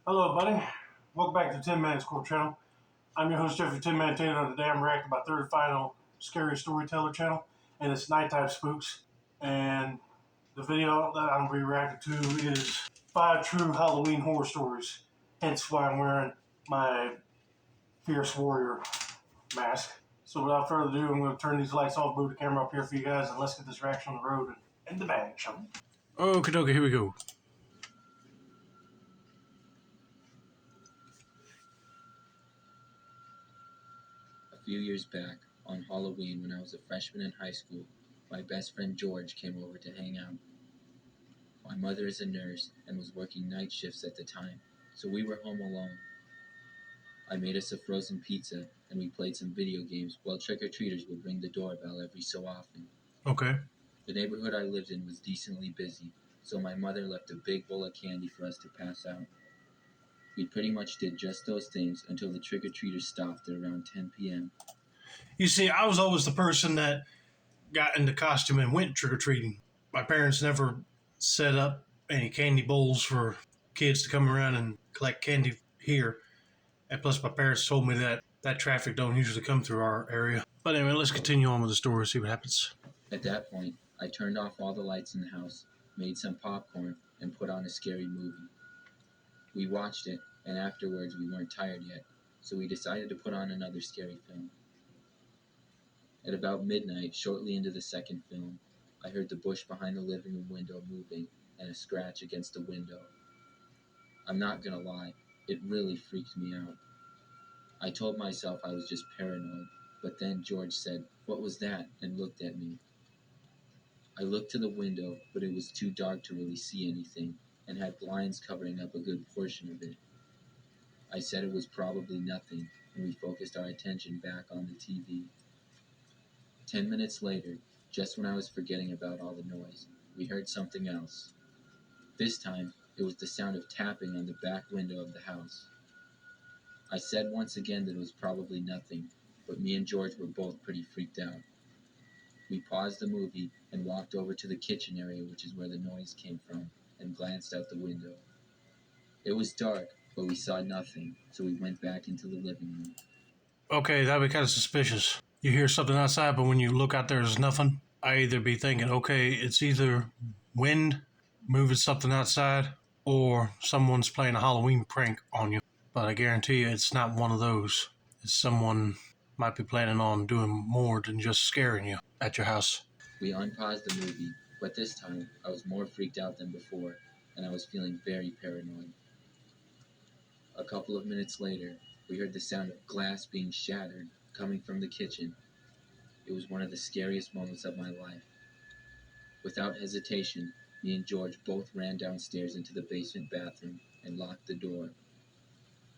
Hello, buddy. Welcome back to the 10 Minute Score channel. I'm your host, Jeffrey 10 Man Taylor. Today I'm reacting to my third and final Scary Storyteller channel, and it's Night Time Spooks. And the video that I'm going to be reacting to is 5 true Halloween horror stories. Hence why I'm wearing my Fierce Warrior mask. So without further ado, I'm going to turn these lights off, move the camera up here for you guys, and let's get this reaction on the road and in the bag, shall we? Okie dokie, here we go. A few years back, on Halloween when I was a freshman in high school, my best friend George came over to hang out. My mother is a nurse and was working night shifts at the time, so we were home alone. I made us a frozen pizza and we played some video games while trick-or-treaters would ring the doorbell every so often. Okay. The neighborhood I lived in was decently busy, so my mother left a big bowl of candy for us to pass out. We pretty much did just those things until the trick-or-treaters stopped at around 10 p.m. You see, I was always the person that got into costume and went trick-or-treating. My parents never set up any candy bowls for kids to come around and collect candy here. And plus, my parents told me that traffic don't usually come through our area. But anyway, let's continue on with the story, see what happens. At that point, I turned off all the lights in the house, made some popcorn, and put on a scary movie. We watched it, and afterwards we weren't tired yet, so we decided to put on another scary film. At about midnight, shortly into the second film, I heard the bush behind the living room window moving and a scratch against the window. I'm not gonna lie, it really freaked me out. I told myself I was just paranoid, but then George said, "What was that?" and looked at me. I looked to the window, but it was too dark to really see anything, and had blinds covering up a good portion of it. I said it was probably nothing, and we focused our attention back on the TV. 10 minutes later, just when I was forgetting about all the noise, we heard something else. This time, it was the sound of tapping on the back window of the house. I said once again that it was probably nothing, but me and George were both pretty freaked out. We paused the movie and walked over to the kitchen area, which is where the noise came from, and glanced out the window. It was dark, but we saw nothing, so we went back into the living room. Okay, that'd be kind of suspicious. You hear something outside, but when you look out there, there's nothing. I either be thinking, okay, it's either wind moving something outside, or someone's playing a Halloween prank on you. But I guarantee you it's not one of those. It's someone might be planning on doing more than just scaring you at your house. We unpaused the movie, but this time I was more freaked out than before, and I was feeling very paranoid. A couple of minutes later, we heard the sound of glass being shattered coming from the kitchen. It was one of the scariest moments of my life. Without hesitation, me and George both ran downstairs into the basement bathroom and locked the door.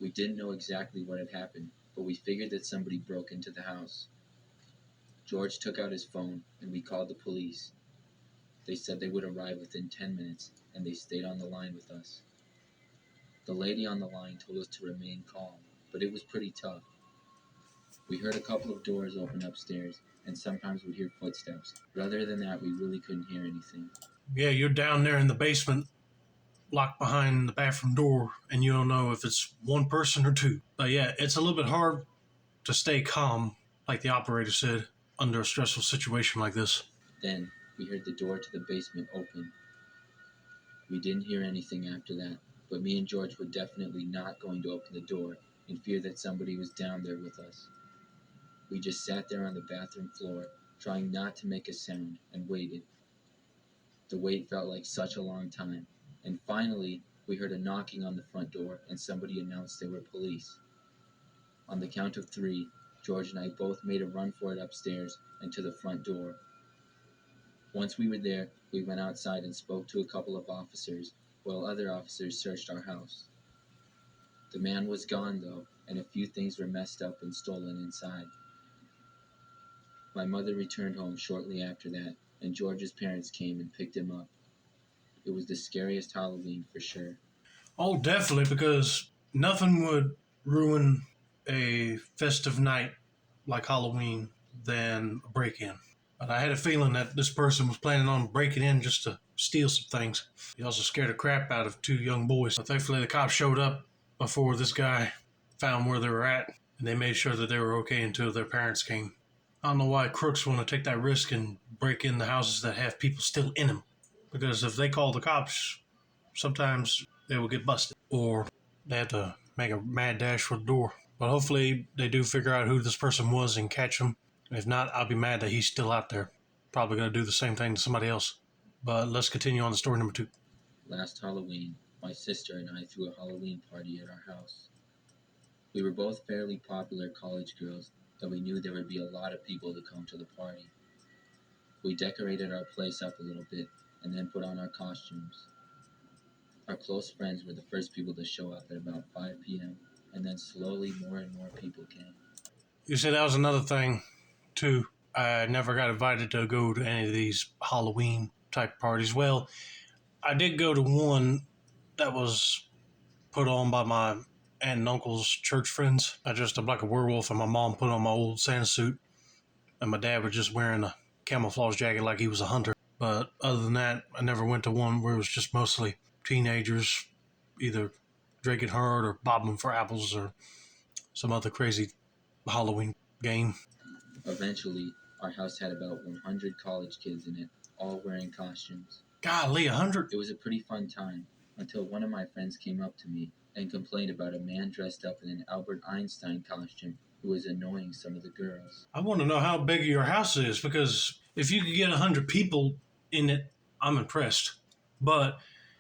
We didn't know exactly what had happened, but we figured that somebody broke into the house. George took out his phone and we called the police. They said they would arrive within 10 minutes and they stayed on the line with us. The lady on the line told us to remain calm, but it was pretty tough. We heard a couple of doors open upstairs, and sometimes we'd hear footsteps. But other than that, we really couldn't hear anything. Yeah, you're down there in the basement, locked behind the bathroom door, and you don't know if it's one person or two. But yeah, it's a little bit hard to stay calm, like the operator said, under a stressful situation like this. Then we heard the door to the basement open. We didn't hear anything after that, but me and George were definitely not going to open the door in fear that somebody was down there with us. We just sat there on the bathroom floor, trying not to make a sound, and waited. The wait felt like such a long time, and finally we heard a knocking on the front door and somebody announced they were police. On the count of 3, George and I both made a run for it upstairs and to the front door. Once we were there, we went outside and spoke to a couple of officers, while other officers searched our house. The man was gone though, and a few things were messed up and stolen inside. My mother returned home shortly after that, and George's parents came and picked him up. It was the scariest Halloween for sure. Oh, definitely, because nothing would ruin a festive night like Halloween than a break-in. But I had a feeling that this person was planning on breaking in just to steal some things. He also scared the crap out of 2 young boys. But thankfully the cops showed up before this guy found where they were at, and they made sure that they were okay until their parents came. I don't know why crooks want to take that risk and break in the houses that have people still in them. Because if they call the cops, sometimes they will get busted. Or they have to make a mad dash for the door. But hopefully they do figure out who this person was and catch him. If not, I'll be mad that he's still out there. Probably going to do the same thing to somebody else. But let's continue on to story number 2. Last Halloween, my sister and I threw a Halloween party at our house. We were both fairly popular college girls, and we knew there would be a lot of people to come to the party. We decorated our place up a little bit and then put on our costumes. Our close friends were the first people to show up at about 5 p.m., and then slowly more and more people came. You see, that was another thing, too. I never got invited to go to any of these Halloween type parties. Well, I did go to one that was put on by my aunt and uncle's church friends. I dressed up like a werewolf, and my mom put on my old Santa suit, and my dad was just wearing a camouflage jacket like he was a hunter. But other than that, I never went to one where it was just mostly teenagers, either drinking hard or bobbing for apples or some other crazy Halloween game. Eventually, our house had about 100 college kids in it, all wearing costumes. Golly, 100? It was a pretty fun time, until one of my friends came up to me and complained about a man dressed up in an Albert Einstein costume who was annoying some of the girls. I want to know how big your house is, because if you could get 100 people in it, I'm impressed. But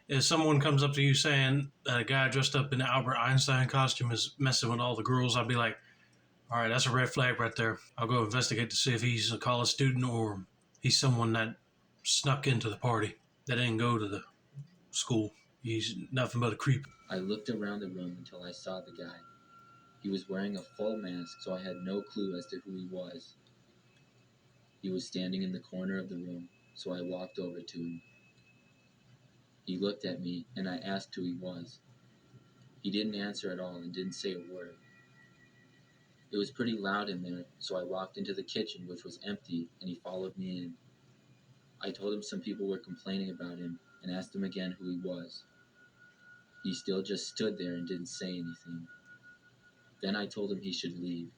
if someone comes up to you saying that a guy dressed up in an Albert Einstein costume is messing with all the girls, I'd be like, all right, that's a red flag right there. I'll go investigate to see if he's a college student or he's someone that snuck into the party that didn't go to the school. He's nothing but a creep. I looked around the room until I saw the guy. He was wearing a full mask, so I had no clue as to who he was. He was standing in the corner of the room, so I walked over to him. He looked at me, and I asked who he was. He didn't answer at all and didn't say a word. It was pretty loud in there, so I walked into the kitchen, which was empty, and he followed me in. I told him some people were complaining about him and asked him again who he was. He still just stood there and didn't say anything. Then I told him he should leave.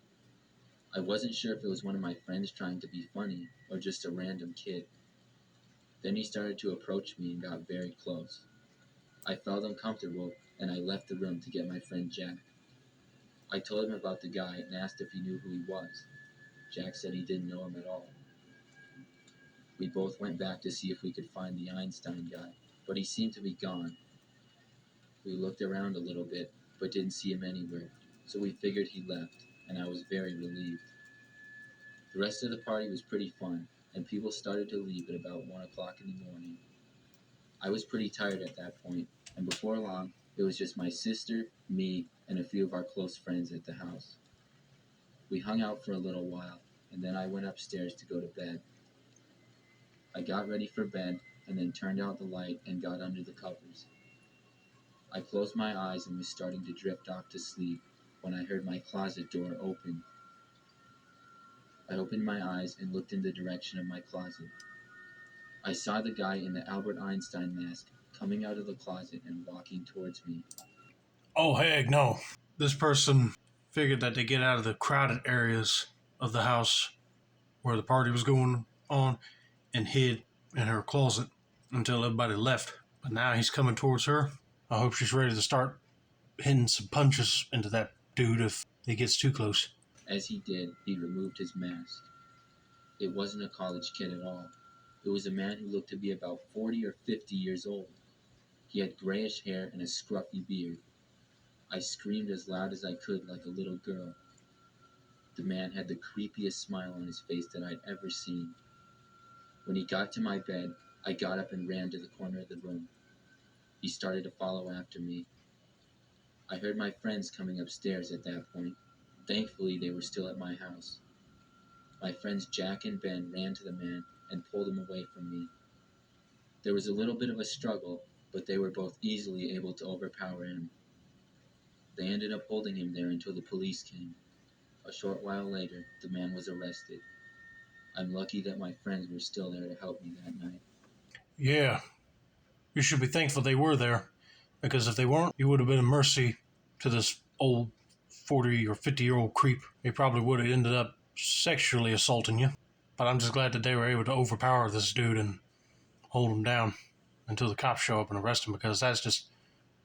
I wasn't sure if it was one of my friends trying to be funny or just a random kid. Then he started to approach me and got very close. I felt uncomfortable and I left the room to get my friend Jack. I told him about the guy and asked if he knew who he was. Jack said he didn't know him at all. We both went back to see if we could find the Einstein guy, but he seemed to be gone. We looked around a little bit, but didn't see him anywhere, so we figured he left, and I was very relieved. The rest of the party was pretty fun, and people started to leave at about 1 o'clock in the morning. I was pretty tired at that point, and before long, it was just my sister, me, and a few of our close friends at the house. We hung out for a little while, and then I went upstairs to go to bed. I got ready for bed, and then turned out the light and got under the covers. I closed my eyes and was starting to drift off to sleep when I heard my closet door open. I opened my eyes and looked in the direction of my closet. I saw the guy in the Albert Einstein mask coming out of the closet and walking towards me. Oh, heck no. This person figured that they get out of the crowded areas of the house where the party was going on and hid in her closet until everybody left. But now he's coming towards her. I hope she's ready to start hitting some punches into that dude if he gets too close. As he did, he removed his mask. It wasn't a college kid at all. It was a man who looked to be about 40 or 50 years old. He had grayish hair and a scruffy beard. I screamed as loud as I could like a little girl. The man had the creepiest smile on his face that I'd ever seen. When he got to my bed, I got up and ran to the corner of the room. He started to follow after me. I heard my friends coming upstairs at that point. Thankfully, they were still at my house. My friends Jack and Ben ran to the man and pulled him away from me. There was a little bit of a struggle, but they were both easily able to overpower him. They ended up holding him there until the police came. A short while later, the man was arrested. I'm lucky that my friends were still there to help me that night. Yeah, you should be thankful they were there, because if they weren't, you would have been a mercy to this old 40 or 50-year-old creep. He probably would have ended up sexually assaulting you. But I'm just glad that they were able to overpower this dude and hold him down until the cops show up and arrest him, because that's just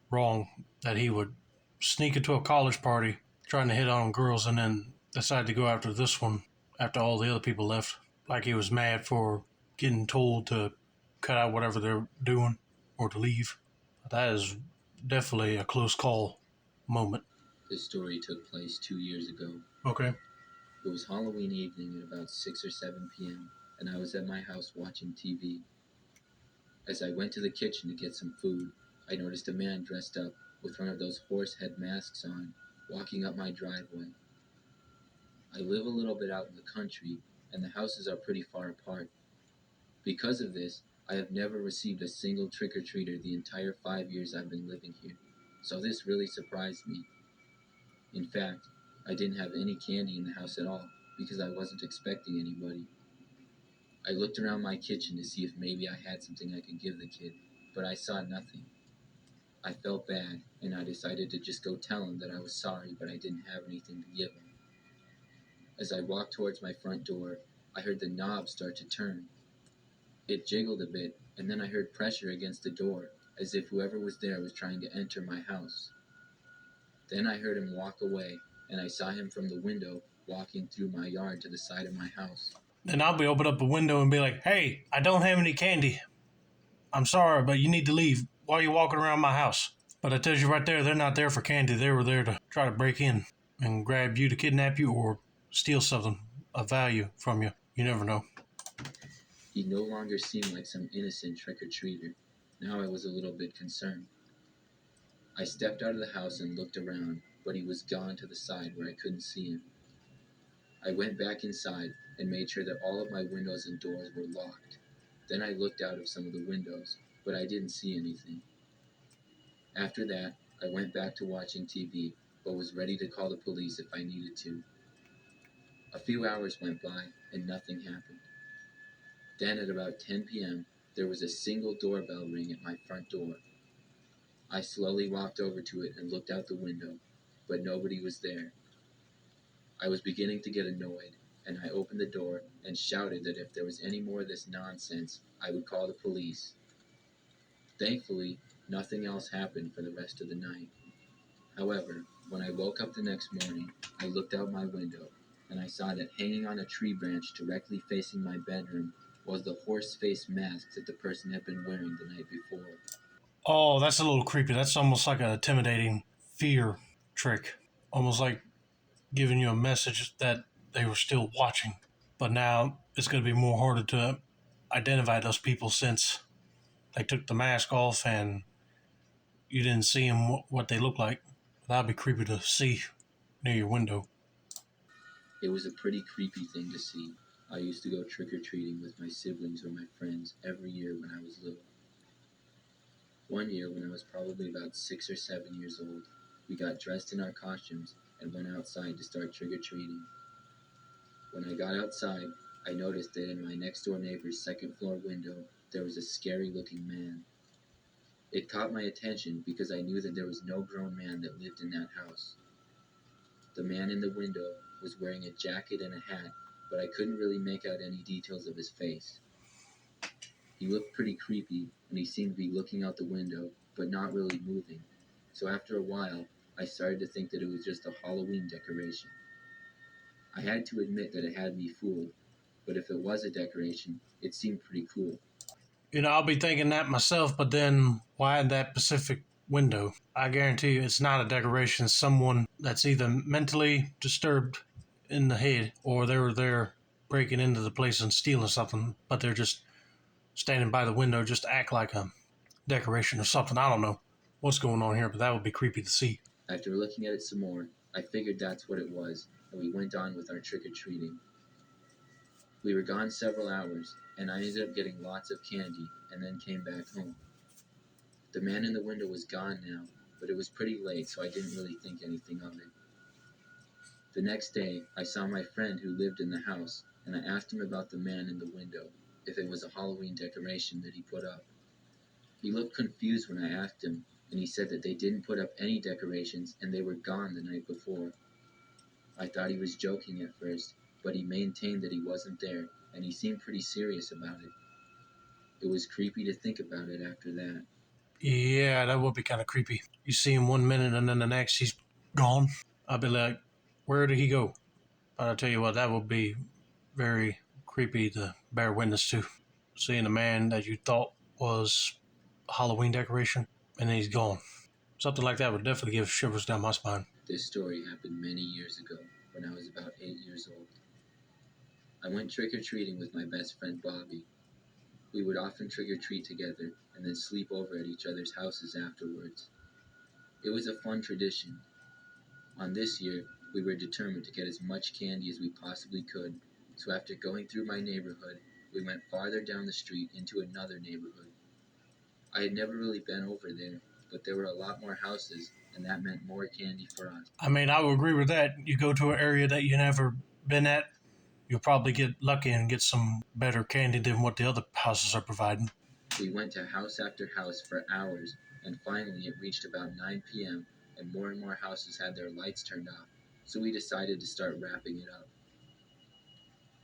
wrong that he would sneak into a college party trying to hit on girls and then decide to go after this one after all the other people left. Like he was mad for getting told to cut out whatever they're doing or to leave. That is definitely a close call moment. This story took place 2 years ago. Okay. It was Halloween evening at about 6 or 7 p.m., and I was at my house watching TV. As I went to the kitchen to get some food, I noticed a man dressed up with one of those horse head masks on, walking up my driveway. I live a little bit out in the country, and the houses are pretty far apart. Because of this, I have never received a single trick-or-treater the entire 5 years I've been living here, so this really surprised me. In fact, I didn't have any candy in the house at all, because I wasn't expecting anybody. I looked around my kitchen to see if maybe I had something I could give the kid, but I saw nothing. I felt bad, and I decided to just go tell him that I was sorry, but I didn't have anything to give him. As I walked towards my front door, I heard the knob start to turn. It jiggled a bit, and then I heard pressure against the door, as if whoever was there was trying to enter my house. Then I heard him walk away, and I saw him from the window walking through my yard to the side of my house. Then I'll be open up a window and be like, "Hey, I don't have any candy. I'm sorry, but you need to leave. Why are you walking around my house?" But I tell you right there, they're not there for candy. They were there to try to break in and grab you, to kidnap you, or steal something of value from you. You never know. He no longer seemed like some innocent trick-or-treater. Now I was a little bit concerned. I stepped out of the house and looked around, but he was gone to the side where I couldn't see him. I went back inside and made sure that all of my windows and doors were locked. Then I looked out of some of the windows, but I didn't see anything. After that, I went back to watching TV, but was ready to call the police if I needed to. A few hours went by, and nothing happened. Then at about 10 p.m., there was a single doorbell ring at my front door. I slowly walked over to it and looked out the window, but nobody was there. I was beginning to get annoyed, and I opened the door and shouted that if there was any more of this nonsense, I would call the police. Thankfully, nothing else happened for the rest of the night. However, when I woke up the next morning, I looked out my window, and I saw that hanging on a tree branch directly facing my bedroom was the horse face mask that the person had been wearing the night before. Oh, that's a little creepy. That's almost like an intimidating fear trick. Almost like giving you a message that they were still watching. But now it's going to be more harder to identify those people since they took the mask off and you didn't see them what they look like. That'd be creepy to see near your window. It was a pretty creepy thing to see. I used to go trick-or-treating with my siblings or my friends every year when I was little. One year, when I was probably about 6 or 7 years old, we got dressed in our costumes and went outside to start trick-or-treating. When I got outside, I noticed that in my next-door neighbor's second-floor window, there was a scary-looking man. It caught my attention because I knew that there was no grown man that lived in that house. The man in the window was wearing a jacket and a hat, but I couldn't really make out any details of his face. He looked pretty creepy, and he seemed to be looking out the window, but not really moving. So after a while, I started to think that it was just a Halloween decoration. I had to admit that it had me fooled, but if it was a decoration, it seemed pretty cool. I'll be thinking that myself, but then why that specific window? I guarantee you it's not a decoration. Someone that's either mentally disturbed in the head or they were there breaking into the place and stealing something, but they're just standing by the window just to act like a decoration or something. I don't know what's going on here, but that would be creepy to see. After looking at it some more, I figured that's what it was, and we went on with our trick-or-treating. We were gone several hours, and I ended up getting lots of candy, and then came back home. The man in the window was gone now, but it was pretty late, so I didn't really think anything of it. The next day, I saw my friend who lived in the house, and I asked him about the man in the window, if it was a Halloween decoration that he put up. He looked confused when I asked him, and he said that they didn't put up any decorations and they were gone the night before. I thought he was joking at first, but he maintained that he wasn't there, and he seemed pretty serious about it. It was creepy to think about it after that. Yeah, that would be kind of creepy. You see him 1 minute and then the next he's gone. I'd be like, where did he go? But I'll tell you what, that would be very creepy to bear witness to. Seeing a man that you thought was a Halloween decoration and then he's gone. Something like that would definitely give shivers down my spine. This story happened many years ago, when I was about 8 years old. I went trick-or-treating with my best friend Bobby. We would often trick-or-treat together and then sleep over at each other's houses afterwards. It was a fun tradition. On this year, we were determined to get as much candy as we possibly could, so after going through my neighborhood, we went farther down the street into another neighborhood. I had never really been over there, but there were a lot more houses, and that meant more candy for us. I mean, I would agree with that. You go to an area that you never been at, you'll probably get lucky and get some better candy than what the other houses are providing. We went to house after house for hours, and finally it reached about 9 p.m., and more houses had their lights turned off, so we decided to start wrapping it up.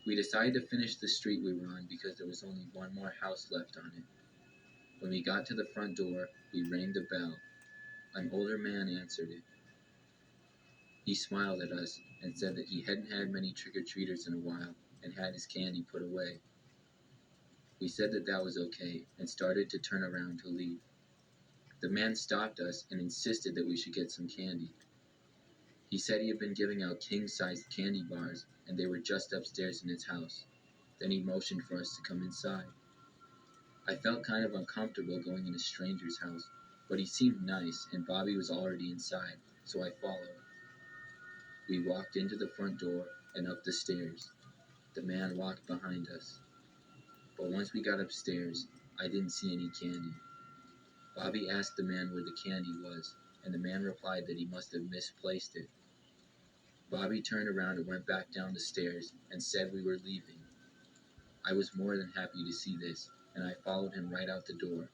We decided to finish the street we were on because there was only one more house left on it. When we got to the front door, we rang the bell. An older man answered it. He smiled at us and said that he hadn't had many trick-or-treaters in a while and had his candy put away. We said that that was okay and started to turn around to leave. The man stopped us and insisted that we should get some candy. He said he had been giving out king-sized candy bars and they were just upstairs in his house. Then he motioned for us to come inside. I felt kind of uncomfortable going in a stranger's house, but he seemed nice and Bobby was already inside, so I followed. We walked into the front door and up the stairs. The man walked behind us. But once we got upstairs, I didn't see any candy. Bobby asked the man where the candy was, and the man replied that he must have misplaced it. Bobby turned around and went back down the stairs and said we were leaving. I was more than happy to see this, and I followed him right out the door.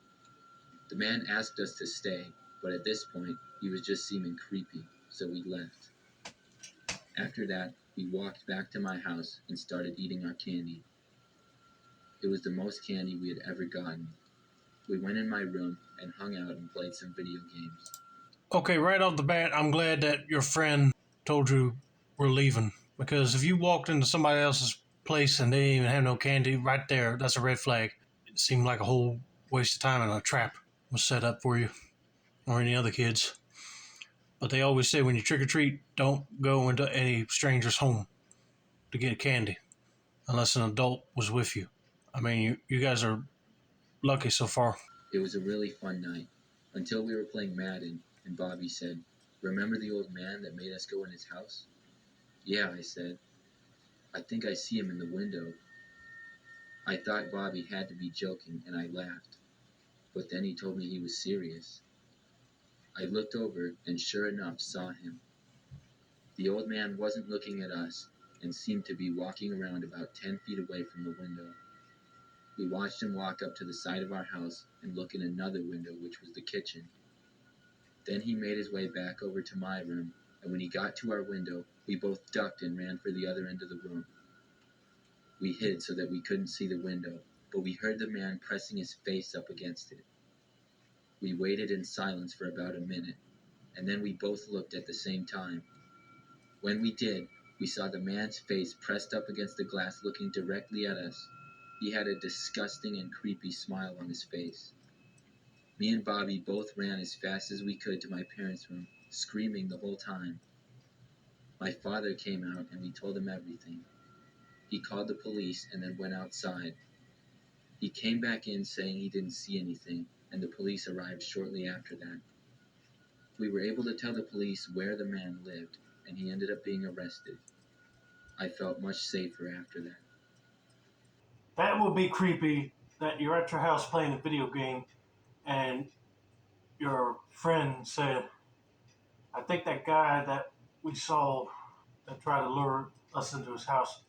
The man asked us to stay, but at this point, he was just seeming creepy, so we left. After that, we walked back to my house and started eating our candy. It was the most candy we had ever gotten. We went in my room and hung out and played some video games. Okay, right off the bat, I'm glad that your friend told you we're leaving. Because if you walked into somebody else's place and they didn't even have no candy, right there, that's a red flag. It seemed like a whole waste of time and a trap was set up for you or any other kids. But they always say when you trick or treat, don't go into any stranger's home to get candy unless an adult was with you. I mean, you guys are lucky so far. It was a really fun night, until we were playing Madden, and Bobby said, "Remember the old man that made us go in his house?" "Yeah," I said. "I think I see him in the window." I thought Bobby had to be joking, and I laughed. But then he told me he was serious. I looked over and sure enough saw him. The old man wasn't looking at us and seemed to be walking around about 10 feet away from the window. We watched him walk up to the side of our house and look in another window, which was the kitchen. Then he made his way back over to my room, and when he got to our window, we both ducked and ran for the other end of the room. We hid so that we couldn't see the window, but we heard the man pressing his face up against it. We waited in silence for about a minute, and then we both looked at the same time. When we did, we saw the man's face pressed up against the glass looking directly at us. He had a disgusting and creepy smile on his face. Me and Bobby both ran as fast as we could to my parents' room, screaming the whole time. My father came out and we told him everything. He called the police and then went outside. He came back in saying he didn't see anything, and the police arrived shortly after that. We were able to tell the police where the man lived, and he ended up being arrested. I felt much safer after that. That would be creepy that you're at your house playing a video game and your friend said, I think that guy that we saw that tried to lure us into his house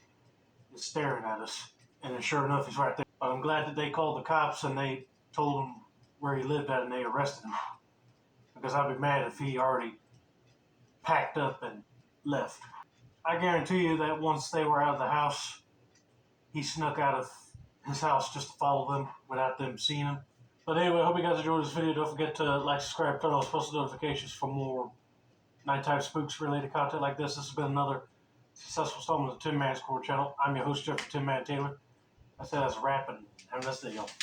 is staring at us. And then sure enough, he's right there. But I'm glad that they called the cops and they told him where he lived at and they arrested him. Because I'd be mad if he already packed up and left. I guarantee you that once they were out of the house, he snuck out of his house just to follow them without them seeing him. But anyway, I hope you guys enjoyed this video. Don't forget to like, subscribe, turn on those post notifications for more Nighttime Spooks related content like this. This has been another successful installment of the Tin Man's Core channel. I'm your host, Jeffrey Tin Man Taylor. I said that's a wrap, and have a nice day, y'all.